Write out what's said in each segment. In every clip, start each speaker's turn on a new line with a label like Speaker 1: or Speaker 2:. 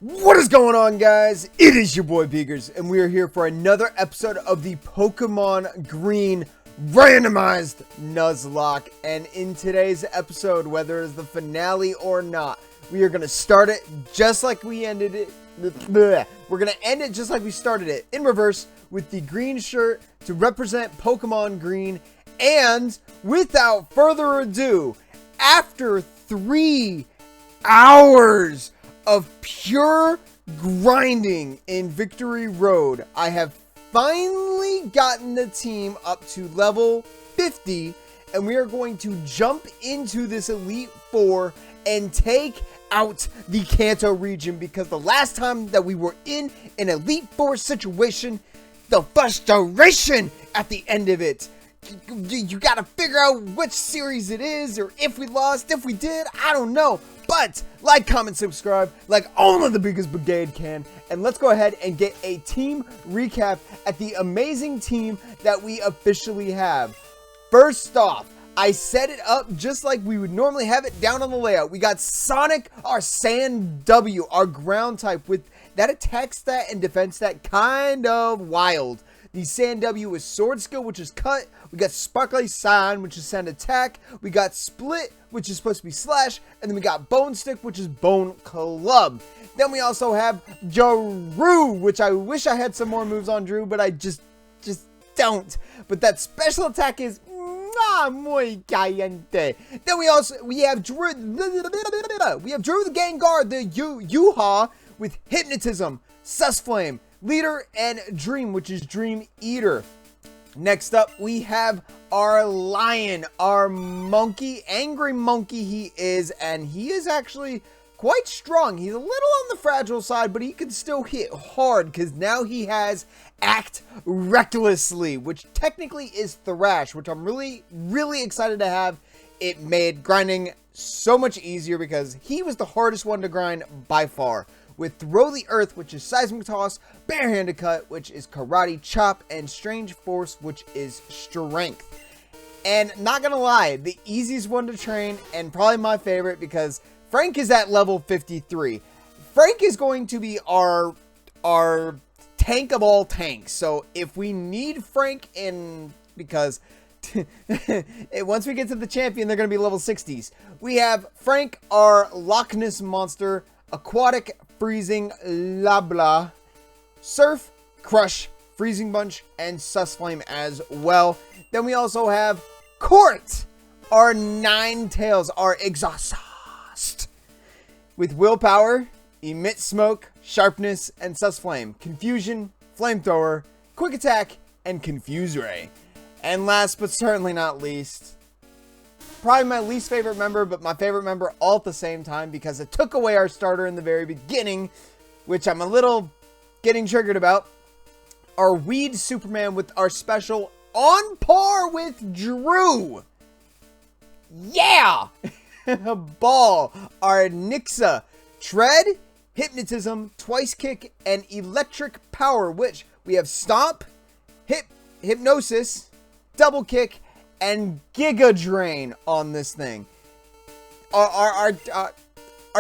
Speaker 1: What is going on, guys? It is your boy Beagers, and we are here for another episode of the Pokemon Green Randomized Nuzlocke. And in today's episode, whether it's the finale or not, we are going to start it just like we ended it. We're going to end it just like we started it, in reverse, with the green shirt to represent Pokemon Green. And without further ado, after 3 hours of pure grinding in Victory Road, I have finally gotten the team up to level 50, and we are going to jump into this Elite Four and take out the Kanto region, because the last time that we were in an Elite Four situation, the frustration at the end of it, you gotta figure out which series it is, or if we lost, if we did, I don't know. But like, comment, subscribe, like only the biggest brigade can. And let's go ahead and get a team recap at the amazing team that we officially have. First off, I set it up just like we would normally have it down on the layout. We got Sonic, our Sand W, our ground type, with that attack stat and defense stat kind of wild. The Sand W is Sword Skill, which is Cut. We got Sparkly Sign, which is Sand Attack. We got Split, which is supposed to be Slash. And then we got Bone Stick, which is Bone Club. Then we also have Drew, which I wish I had some more moves on Drew, but I just don't. But that special attack is muy caliente. Then we have Drew. We have Drew the Gengar, the Yuha, with Hypnotism, Susflame, Leader, and Dream, which is Dream Eater. Next up, we have our Lion, our monkey, angry monkey he is, and he is actually quite strong. He's a little on the fragile side, but he can still hit hard, because now he has Act Recklessly, which technically is Thrash, which I'm really excited to have. It made grinding so much easier, because he was the hardest one to grind by far. With Throw the Earth, which is Seismic Toss, Barehanded Cut, which is Karate Chop, and Strange Force, which is Strength. And not gonna lie, the easiest one to train, and probably my favorite, because Frank is at level 53. Frank is going to be our tank of all tanks. So if we need Frank in, because once we get to the champion, they're gonna be level 60s. We have Frank, our Loch Ness Monster, Aquatic, Freezing, Labla, Surf, Crush, Freezing Bunch, and Susflame as well. Then we also have Court, our Ninetales, our Exhaust, with Willpower, Emit Smoke, Sharpness, and Susflame, Confusion, Flamethrower, Quick Attack, and Confuse Ray. And last but certainly not least, probably my least favorite member, but my favorite member all at the same time, because it took away our starter in the very beginning, which I'm a little getting triggered about. Our Weed Superman with our special on par with Drew. Yeah! Ball. Our Nixa. Tread, Hypnotism, Twice Kick, and Electric Power, which we have Stomp, Hypnosis, Double Kick, and Giga Drain on this thing. Our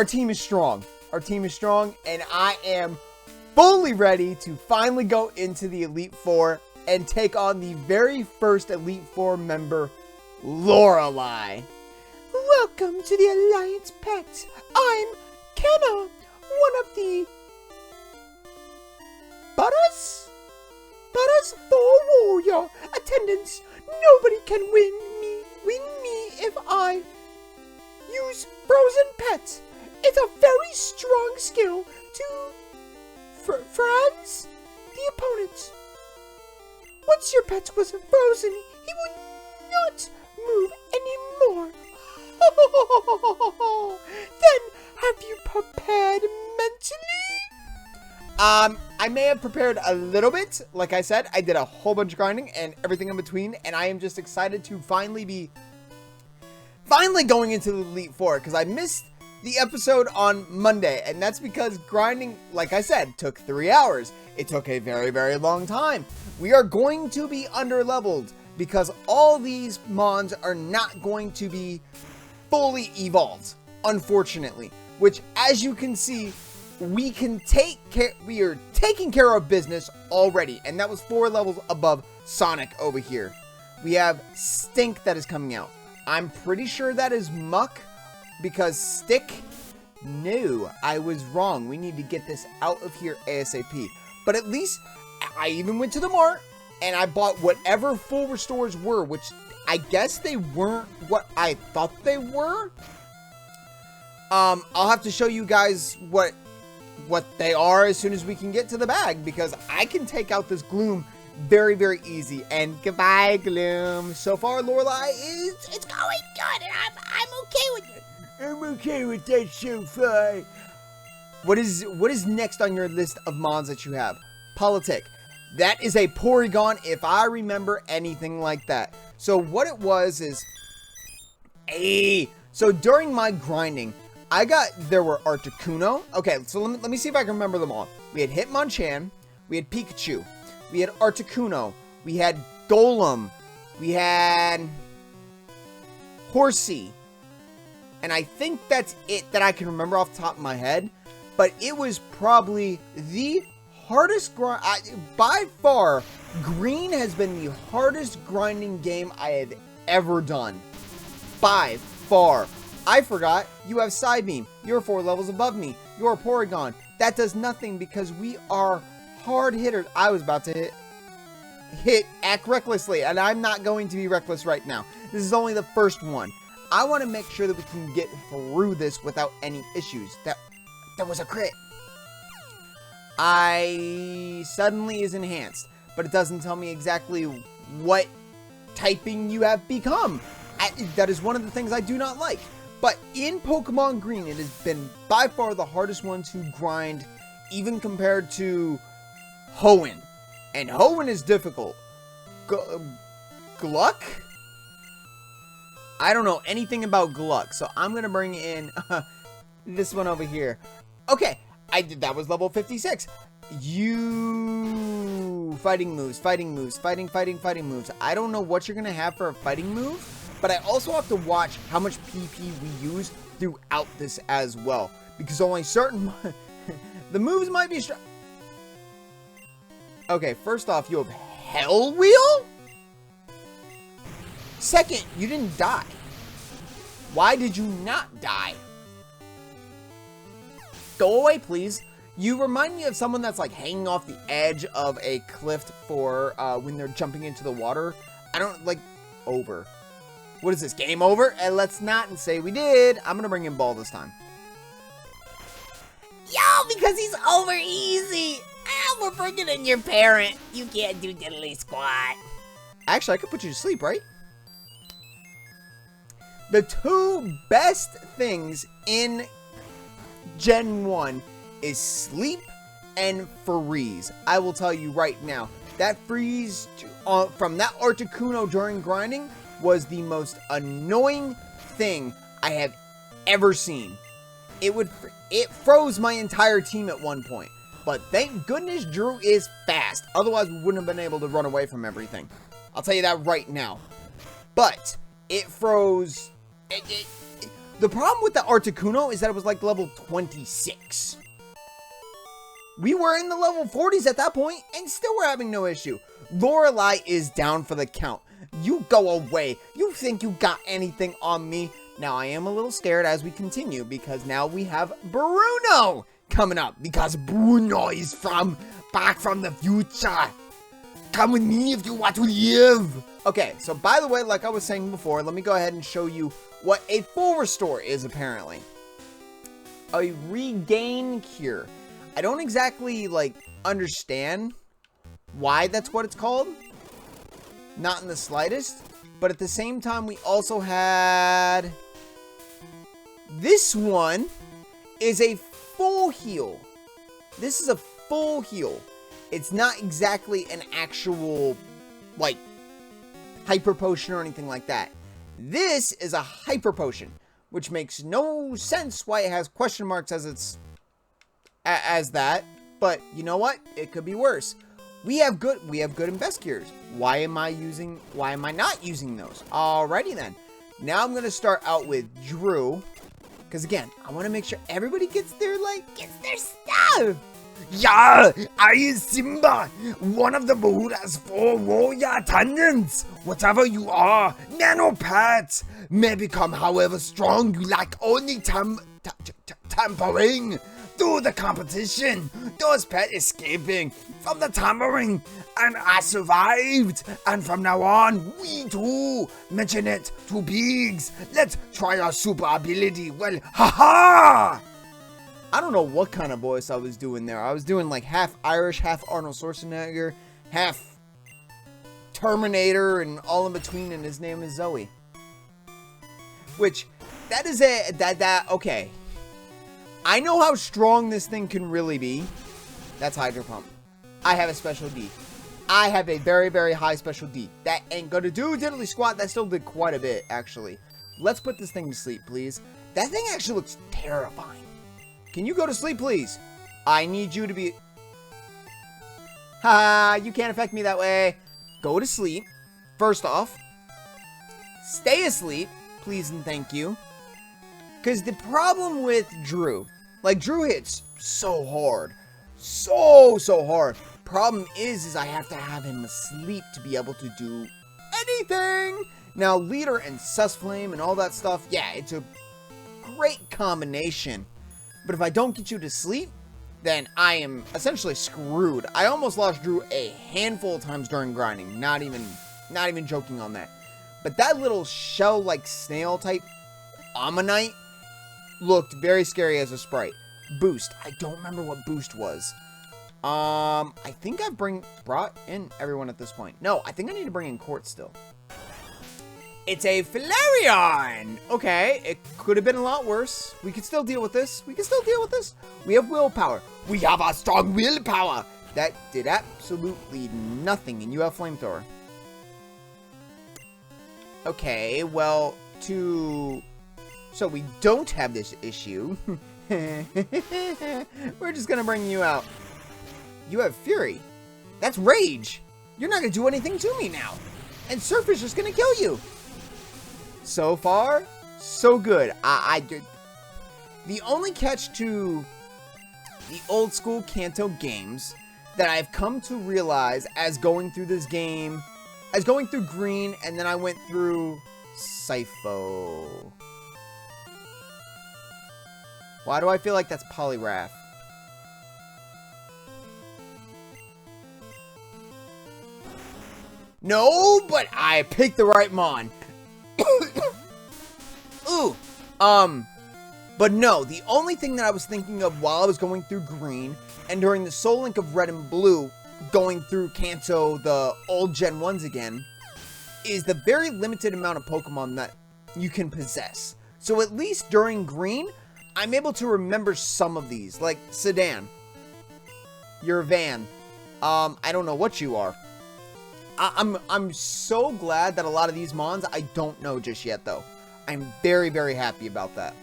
Speaker 1: team is strong. Our team is strong, and I am fully ready to finally go into the Elite Four and take on the very first Elite Four member, Lorelei. Welcome to the Alliance Pets. I'm Kenna, one of the Butters 4 Warrior. Attendance. Nobody can win me if I use Frozen Pets. It's a very strong skill to friends the opponent. Once your pet was frozen, he would not move anymore. Then, have you prepared mentally? I may have prepared a little bit. Like I said, I did a whole bunch of grinding and everything in between, and I am just excited to finally going into the Elite Four, because I missed the episode on Monday, and that's because grinding, like I said, took 3 hours. It took a very long time. We are going to be under-leveled, because all these mons are not going to be fully evolved, unfortunately, which, as you can see, we are taking care of business already, and that was 4 levels above Sonic over here. We have Stink that is coming out. I'm pretty sure that is Muck, because Stick, no, I was wrong. We need to get this out of here ASAP. But at least I even went to the mart and I bought whatever full restores were, which I guess they weren't what I thought they were. I'll have to show you guys what they are as soon as we can get to the bag, because I can take out this Gloom very, very easy. And goodbye, Gloom. So far, Lorelei it's going good, and I'm okay with it. I'm okay with that so far. What is next on your list of mons that you have? Politic. That is a Porygon, if I remember anything like that. So what it was is, so during my grinding, there were Articuno. Okay, so let me see if I can remember them all. We had Hitmonchan, we had Pikachu, we had Articuno, we had Golem, we had Horsey, and I think that's it that I can remember off the top of my head. But it was probably the hardest grind. By far, Green has been the hardest grinding game I have ever done. By far. I forgot, you have Psybeam. You're 4 levels above me. You're a Porygon. That does nothing because we are hard hitters. I was about to act recklessly, and I'm not going to be reckless right now. This is only the first one. I want to make sure that we can get through this without any issues. That was a crit. Suddenly is enhanced, but it doesn't tell me exactly what typing you have become. That is one of the things I do not like. But in Pokemon Green, it has been by far the hardest one to grind, even compared to Hoenn. And Hoenn is difficult. Gluck? I don't know anything about Gluck, so I'm going to bring in this one over here. Okay, that was level 56. Fighting moves, fighting moves. I don't know what you're going to have for a fighting move, but I also have to watch how much PP we use throughout this as well, because only certain the moves might be strong. Okay, first off, you have Hell Wheel? Second, you didn't die. Why did you not die? Go away, please. You remind me of someone that's like hanging off the edge of a cliff for when they're jumping into the water. I don't like over. What is this, game over? And let's not say we did. I'm gonna bring in Ball this time.
Speaker 2: Yo, because he's over easy. We're bringing in your parent. You can't do diddly squat.
Speaker 1: Actually, I could put you to sleep, right? The 2 best things in Gen 1 is Sleep and Freeze. I will tell you right now, that Freeze from that Articuno during grinding was the most annoying thing I have ever seen. It froze my entire team at one point. But thank goodness Drew is fast. Otherwise, we wouldn't have been able to run away from everything. I'll tell you that right now. But it froze. The problem with the Articuno is that it was like level 26. We were in the level 40s at that point, and still we're having no issue. Lorelei is down for the count. You go away. You think you got anything on me? Now, I am a little scared as we continue, because now we have Bruno coming up, because Bruno is back from the future. Come with me if you want to live. Okay, so by the way, like I was saying before, let me go ahead and show you what a full restore is apparently. A regain cure. I don't exactly like understand why that's what it's called. Not in the slightest. But at the same time, we also had this one is a full heal. This is a full heal. It's not exactly an actual like hyper potion or anything like that. This is a hyper potion, which makes no sense why it has question marks as that. But you know what? It could be worse. We have good and best cures. Why am I not using those? Alrighty then. Now I'm gonna start out with Drew, Because again, I want to make sure everybody gets their
Speaker 2: stuff.
Speaker 3: Yeah, I is Simba, one of the Buddha's 4 warrior attendants. Whatever you are, nanopets may become however strong you like, only tampering through the competition. Those pets escaping from the tampering, and I survived. And from now on, we too mention it to Biggs. Let's try our super ability. Well, haha!
Speaker 1: I don't know what kind of voice I was doing there. I was doing like half Irish, half Arnold Schwarzenegger, half Terminator, and all in between, and his name is Zoe. Which, that is okay. I know how strong this thing can really be. That's Hydro Pump. I have a special D. I have a very, very high special D. That ain't gonna do diddly squat. That still did quite a bit, actually. Let's put this thing to sleep, please. That thing actually looks terrifying. Can you go to sleep, please? I need you to be... Ha! You can't affect me that way. Go to sleep. First off. Stay asleep, please and thank you. Because the problem with Drew... Like, Drew hits so hard. So hard. Problem is I have to have him asleep to be able to do anything. Now, Leader and Susflame and all that stuff, yeah, it's a great combination. But if I don't get you to sleep, then I am essentially screwed. I almost lost Drew a handful of times during grinding. Not even joking on that. But that little shell-like snail-type Ammonite looked very scary as a sprite. Boost. I don't remember what Boost was. I think I've brought in everyone at this point. No, I think I need to bring in Court still. It's a Flareon! Okay, it could have been a lot worse. We can still deal with this. We have willpower.
Speaker 3: We have a strong willpower.
Speaker 1: That did absolutely nothing, and you have Flamethrower. Okay, well, so we don't have this issue. We're just gonna bring you out. You have Fury. That's Rage. You're not gonna do anything to me now. And Surf is just gonna kill you. So far, so good. The only catch to the old school Kanto games that I've come to realize as going through this game, as going through Green, and then I went through Sipho. Why do I feel like that's Poliwrath? No, but I picked the right Mon. Ooh, but no, the only thing that I was thinking of while I was going through Green, and during the Soul Link of Red and Blue, going through Kanto, the old Gen 1s again, is the very limited amount of Pokemon that you can possess. So at least during Green, I'm able to remember some of these, like Sedan. You're a van. I don't know what you are. I'm so glad that a lot of these Mons I don't know just yet, though. I'm very, very happy about that.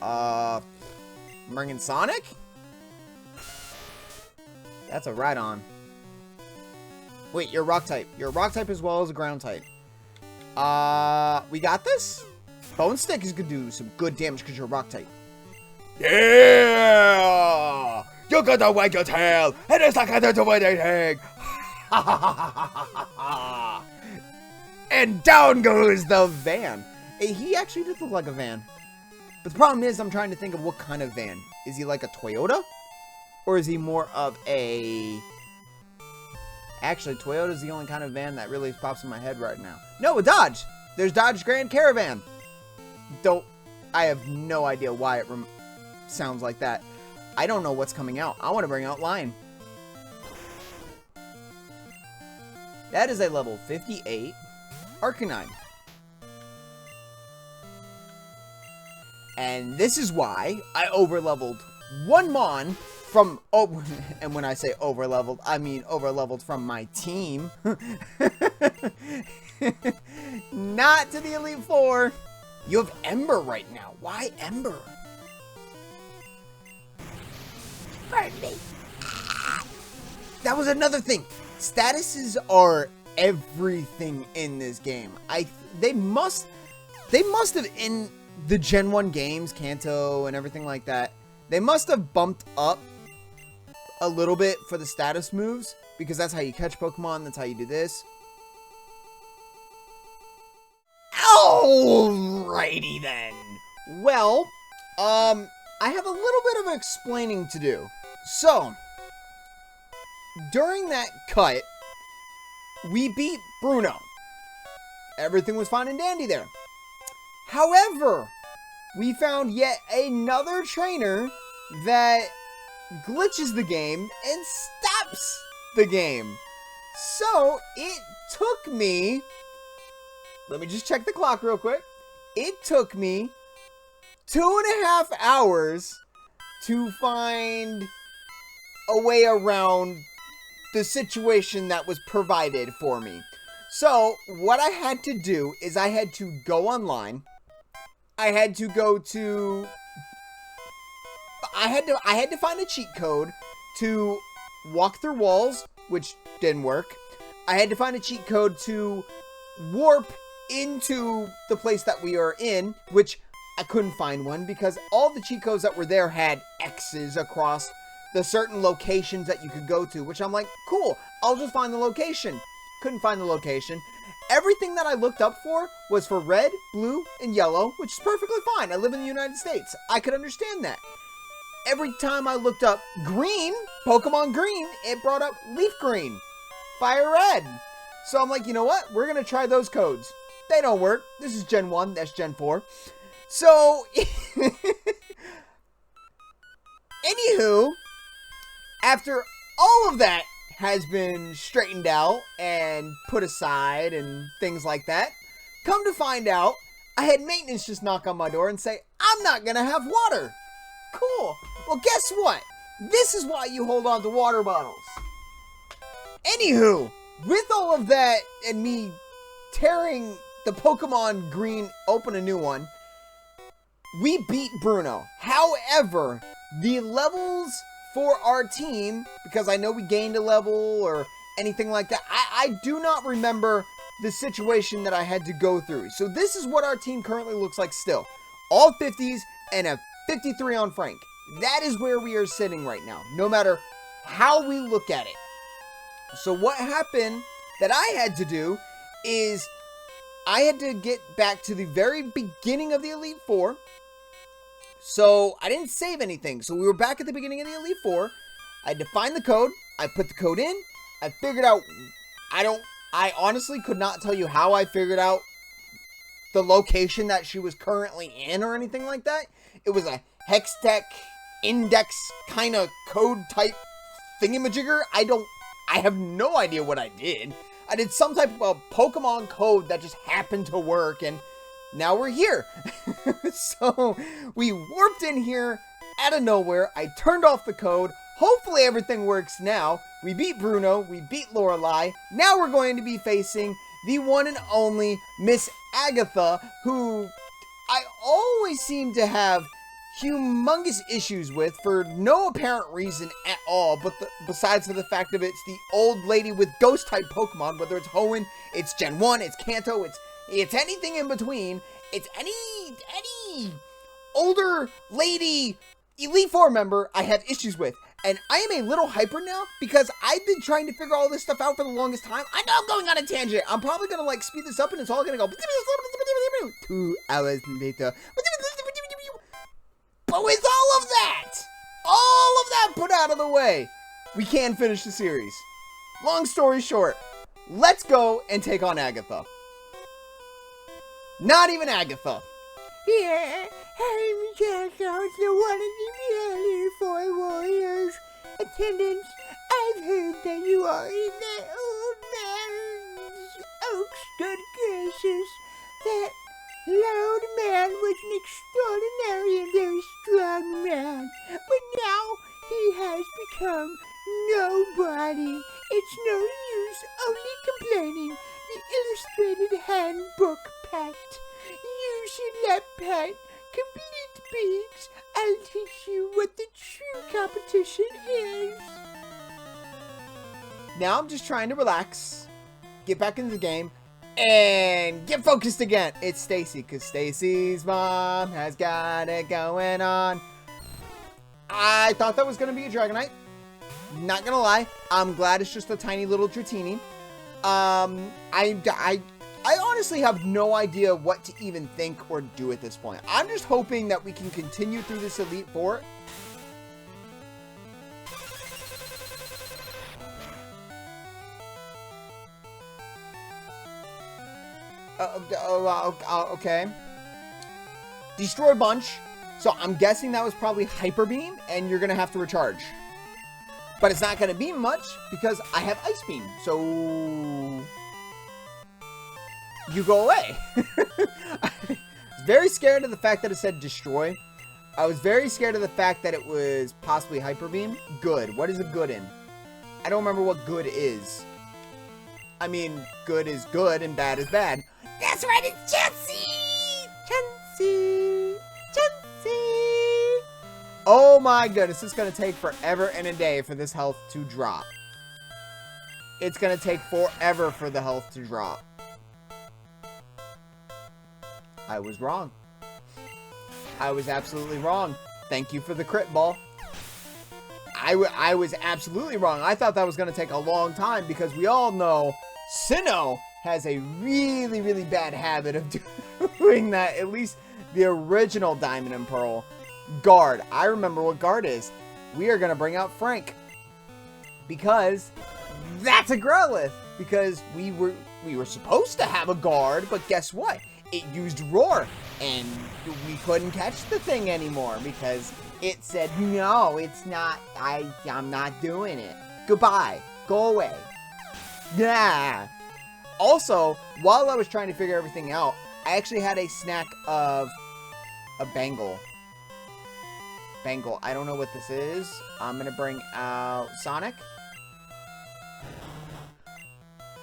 Speaker 1: Bringing Sonic? That's a Rhydon. Wait, you're Rock type. You're a Rock type as well as a Ground type. We got this? Bone Stick is gonna do some good damage because you're a Rock type.
Speaker 3: Yeah! You're gonna wag your tail, and it's not gonna do anything.
Speaker 1: And down goes the van. Hey, he actually does look like a van. But the problem is, I'm trying to think of what kind of van. Is he like a Toyota? Or is he more of a... Actually, Toyota's the only kind of van that really pops in my head right now. No, a Dodge. There's Dodge Grand Caravan. I have no idea why it sounds like that. I don't know what's coming out. I want to bring out Lion. That is a level 58 Arcanine. And this is why I overleveled one Mon from... Oh, and when I say overleveled, I mean overleveled from my team. Not to the Elite Four. You have Ember right now. Why Ember?
Speaker 2: Burn me.
Speaker 1: That was another thing. Statuses are everything in this game. They must have in the Gen 1 games, Kanto and everything like that, they must have bumped up a little bit for the status moves, because that's how you catch Pokemon, that's how you do this.
Speaker 2: Alrighty then.
Speaker 1: Well, I have a little bit of explaining to do. So, during that cut, we beat Bruno. Everything was fine and dandy there. However, we found yet another trainer that glitches the game and stops the game. So, it took me... Let me just check the clock real quick. It took me 2.5 hours to find a way around the situation that was provided for me. So, what I had to do is I had to go online. I had to go to... I had to find a cheat code to walk through walls, which didn't work. I had to find a cheat code to warp into the place that we are in, which I couldn't find one because all the cheat codes that were there had X's across the certain locations that you could go to, which I'm like, cool, I'll just find the location. Couldn't find the location. Everything that I looked up for was for red, blue, and yellow, which is perfectly fine. I live in the United States. I could understand that. Every time I looked up green, Pokemon green, it brought up leaf green, fire red. So I'm like, you know what? We're going to try those codes. They don't work. This is Gen 1. That's Gen 4. So, anywho, after all of that has been straightened out and put aside and things like that, come to find out, I had maintenance just knock on my door and say, I'm not going to have water. Cool. Well, guess what? This is why you hold on to water bottles. Anywho, with all of that and me tearing the Pokemon Green open a new one, we beat Bruno. However, the levels for our team, because I know we gained a level or anything like that, I do not remember the situation that I had to go through. So this is what our team currently looks like still. All 50s and a 53 on Frank. That is where we are sitting right now, no matter how we look at it. So what happened that I had to do is I had to get back to the very beginning of the Elite Four. So I didn't save anything. So we were back at the beginning of the Elite Four. I had to find the code. I put the code in. I figured out, I honestly could not tell you how I figured out the location that she was currently in or anything like that. It was a Hextech index kind of code type thingamajigger. I have no idea what I did. I did some type of Pokemon code that just happened to work, and now we're here. So we warped in here out of nowhere. I turned off the code. Hopefully everything works now. We beat Bruno. We beat Lorelei. Now we're going to be facing the one and only Miss Agatha, who I always seem to have humongous issues with for no apparent reason at all, but besides for the fact of it's the old lady with ghost type Pokemon, whether it's Hoenn, it's Gen 1, it's Kanto, it's anything in between, it's any older lady Elite Four member I have issues with. And I am a little hyper now because I've been trying to figure all this stuff out for the longest time. I know I'm going on a tangent. I'm probably going to like speed this up and it's all going to go 2 hours later. But with all of that put out of the way, we can finish the series. Long story short, let's go and take on Agatha. Not even Agatha.
Speaker 4: Yeah, I'm just also one of the Elite Four warriors. Attendants, I've heard that you are in that old man's oak's good graces. That loud man was an extraordinary and very strong man, but now he has become nobody. It's no use only complaining. The illustrated handbook, Pat. You should let Pat complete beats. I'll teach you what the true competition is.
Speaker 1: Now I'm just trying to relax, get back into the game, And get focused again. It's Stacy, because Stacy's mom has got it going on. I thought that was going to be a Dragonite. Not going to lie. I'm glad it's just a tiny little Dratini. I honestly have no idea what to even think or do at this point. I'm just hoping that we can continue through this Elite Four. Okay. Destroy bunch. So I'm guessing that was probably Hyper Beam, and you're going to have to recharge. But it's not going to be much because I have Ice Beam. So you go away. I was very scared of the fact that it said destroy. I was very scared of the fact that it was possibly Hyper Beam. Good. What is a good in? I don't remember what good is. I mean, good is good and bad is bad.
Speaker 2: That's right, it's Chansey! Chansey! Chansey!
Speaker 1: Oh my goodness, it's going to take forever and a day for this health to drop. It's going to take forever for the health to drop. I was wrong. I was absolutely wrong. Thank you for the crit ball. I was absolutely wrong. I thought that was going to take a long time because we all know Sinnoh has a really, really bad habit of doing that. At least the original Diamond and Pearl. Guard. I remember what guard is. We are going to bring out Frank. Because that's a Growlithe. Because we were supposed to have a guard, but guess what? It used Roar. And we couldn't catch the thing anymore because it said, no, it's not. I'm not doing it. Goodbye. Go away. Yeah. Also, while I was trying to figure everything out, I actually had a snack of a Bangle. I don't know what this is. I'm going to bring out Sonic.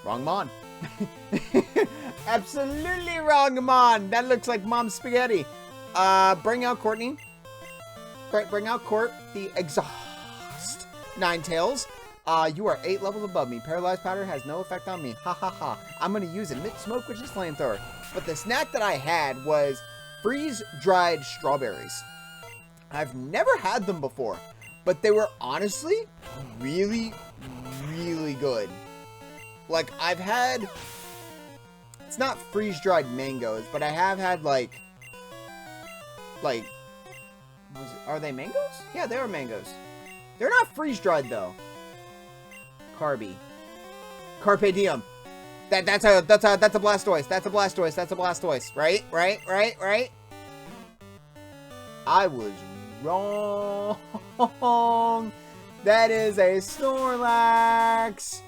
Speaker 1: Wrong Mon. Absolutely wrong Mon. That looks like Mom's spaghetti. Bring out Courtney. Bring out Court, the Exhaust. Ninetales. You are 8 levels above me. Paralyzed powder has no effect on me. Ha ha ha. I'm going to use Emit Smoke, which is flamethrower. But the snack that I had was freeze-dried strawberries. I've never had them before, but they were honestly really, really good. Like, I've had, it's not freeze-dried mangoes, but I have had, like, are they mangoes? Yeah, they are mangoes. They're not freeze-dried, though. Carpe diem. That's a Blastoise. That's a Blastoise. Right? I was wrong. That is a Snorlax.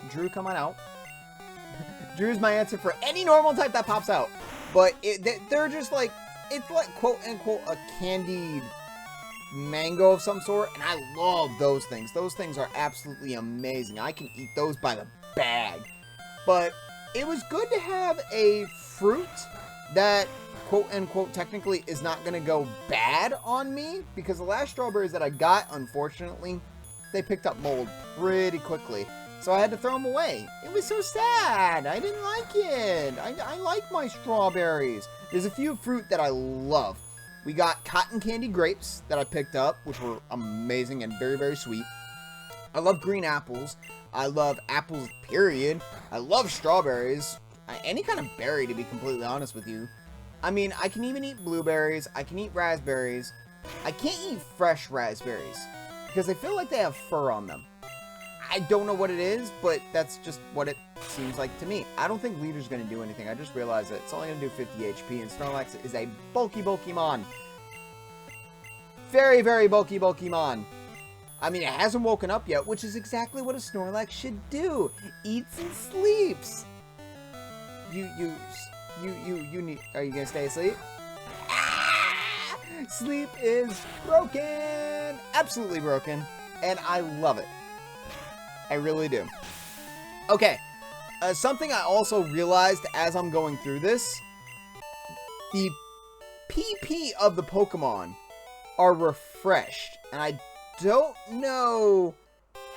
Speaker 1: Drew, come on out. Drew's my answer for any normal type that pops out. But they're just like, it's like quote-unquote a candied mango of some sort, and I love those things. Those things are absolutely amazing. I can eat those by the bag. But it was good to have a fruit that quote-unquote technically is not going to go bad on me, because the last strawberries that I got, unfortunately, they picked up mold pretty quickly. So I had to throw them away. It was so sad. I didn't like it. I like my strawberries. There's a few fruit that I love. We got cotton candy grapes that I picked up, which were amazing and very, very sweet. I love green apples. I love apples, period. I love strawberries. Any kind of berry, to be completely honest with you. I mean, I can even eat blueberries. I can eat raspberries. I can't eat fresh raspberries because I feel like they have fur on them. I don't know what it is, but that's just what it seems like to me. I don't think Leader's going to do anything. I just realized that it's only going to do 50 HP, and Snorlax is a bulky Mon. Very, very bulky Mon. I mean, it hasn't woken up yet, which is exactly what a Snorlax should do. Eats and sleeps. You need, are you going to stay asleep? Ah! Sleep is broken. Absolutely broken. And I love it. I really do. Okay, something I also realized as I'm going through this, the PP of the Pokemon are refreshed, and I don't know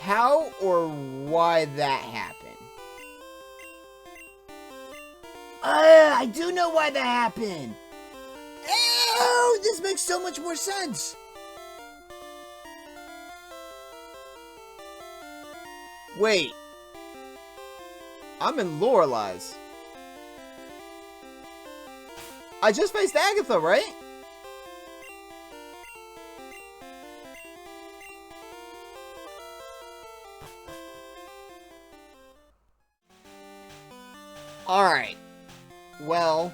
Speaker 1: how or why that happened.
Speaker 3: I do know why that happened. Oh, this makes so much more sense.
Speaker 1: Wait. I'm in Lorelei's. I just faced Agatha, right? Alright. Well,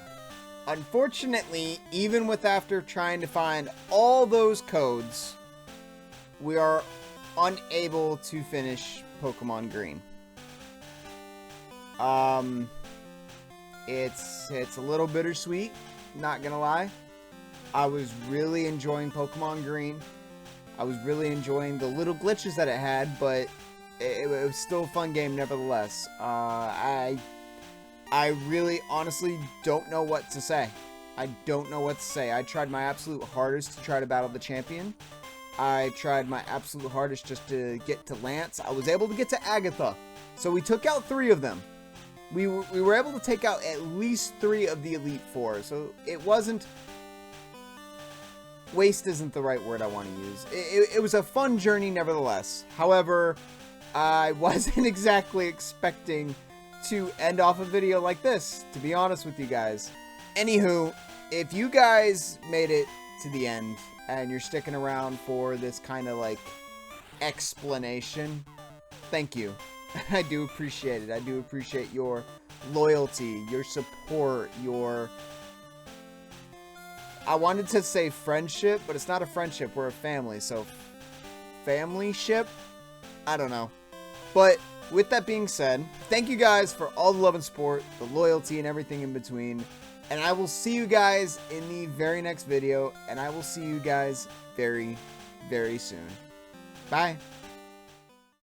Speaker 1: unfortunately, even with after trying to find all those codes, we are unable to finish Pokemon Green. It's a little bittersweet, not gonna lie. I was really enjoying Pokemon Green. I was really enjoying the little glitches that it had, but it was still a fun game nevertheless. I really honestly don't know what to say. I don't know what to say. I tried my absolute hardest to try to battle the champion. I tried my absolute hardest just to get to Lance. I was able to get to Agatha. So we took out 3 of them. We were able to take out at least 3 of the Elite Four. So it wasn't... Waste isn't the right word I want to use. It was a fun journey nevertheless. However, I wasn't exactly expecting to end off a video like this, to be honest with you guys. Anywho, if you guys made it to the end and you're sticking around for this kind of like explanation, thank you. I do appreciate it. I do appreciate your loyalty, your support, your... I wanted to say friendship, but it's not a friendship. We're a family, so family ship? I don't know. But with that being said, thank you guys for all the love and support, the loyalty, and everything in between. And I will see you guys in the very next video, and I will see you guys very, very soon. Bye.